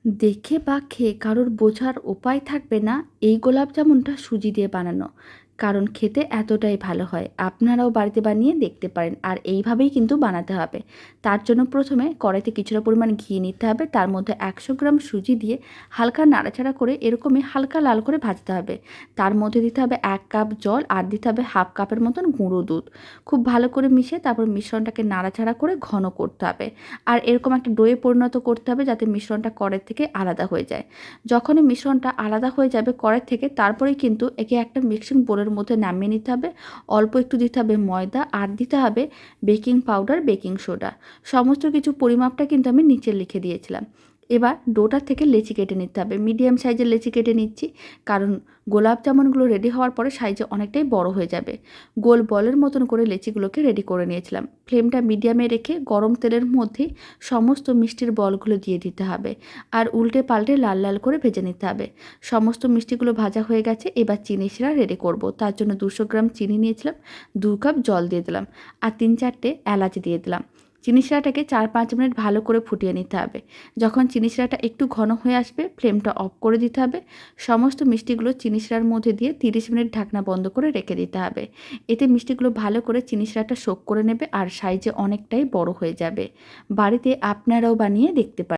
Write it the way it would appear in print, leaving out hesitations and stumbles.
দেখে বা খেয়ে কারোর বোঝার উপায় থাকবে না এই গোলাপ জামুনটা সুজি দিয়ে বানানো, কারণ খেতে এতটাই ভালো হয়। আপনারাও বাড়িতে বানিয়ে দেখতে পারেন। আর এইভাবেই কিন্তু বানাতে হবে। তার জন্য প্রথমে কড়াইতে কিছুটা পরিমাণ ঘি নিতে হবে, তার মধ্যে 100 গ্রাম সুজি দিয়ে হালকা নাড়াচাড়া করে এরকমই হালকা লাল করে ভাজতে হবে। তার মধ্যে দিতে হবে 1 কাপ জল আর দিতে হবে হাফ কাপের মতন গুঁড়ো দুধ। খুব ভালো করে মিশিয়ে তারপর মিশ্রণটাকে নাড়াচাড়া করে ঘন করতে হবে। আর এরকম একটা ডোয়ে পরিণত করতে হবে যাতে মিশ্রণটা কড়াই থেকে আলাদা হয়ে যায়। যখনই মিশ্রণটা আলাদা হয়ে যাবে কড়াই থেকে, তারপরেই কিন্তু একে একটা মিক্সিং বোলের মধ্যে নামিয়ে নিতে হবে। অল্প একটু দিতে হবে ময়দা আর দিতে হবে বেকিং পাউডার, বেকিং সোডা। সমস্ত কিছু পরিমাপটা কিন্তু আমি নিচে লিখে দিয়েছিলাম। এবার ডোটা থেকে লেচি কেটে নিতে হবে। মিডিয়াম সাইজের লেচি কেটে নিচ্ছি, কারণ গোলাপ জামুনগুলো রেডি হওয়ার পরে সাইজে অনেকটাই বড় হয়ে যাবে। গোল বলের মতন করে লেচিগুলোকে রেডি করে নিয়েছিলাম। ফ্লেমটা মিডিয়ামে রেখে গরম তেলের মধ্যে সমস্ত মিষ্টির বলগুলো দিয়ে দিতে হবে আর উল্টে পাল্টে লাল লাল করে ভেজে নিতে হবে। সমস্ত মিষ্টিগুলো ভাজা হয়ে গেছে। এবার চিনি শিরা রেডি করব। তার জন্য 200 গ্রাম চিনি নিয়েছিলাম, 2 কাপ জল দিয়ে দিলাম আর 3-4টে এলাচ দিয়ে দিলাম। চিনি শিরাটাকে 4-5 মিনিট ভালো করে ফুটিয়ে নিতে হবে। যখন চিনি শিরাটা একটু ঘন হয়ে আসবে ফ্লেমটা অফ করে দিতে হবে। সমস্ত মিষ্টিগুলো চিনি শিরার মধ্যে দিয়ে 30 মিনিট ঢাকনা বন্ধ করে রেখে দিতে হবে। এতে মিষ্টিগুলো ভালো করে চিনি শিরাটা সোক করে নেবে আর সাইজে অনেকটাই বড় হয়ে যাবে। বাড়িতে আপনারাও বানিয়ে দেখতে পারেন।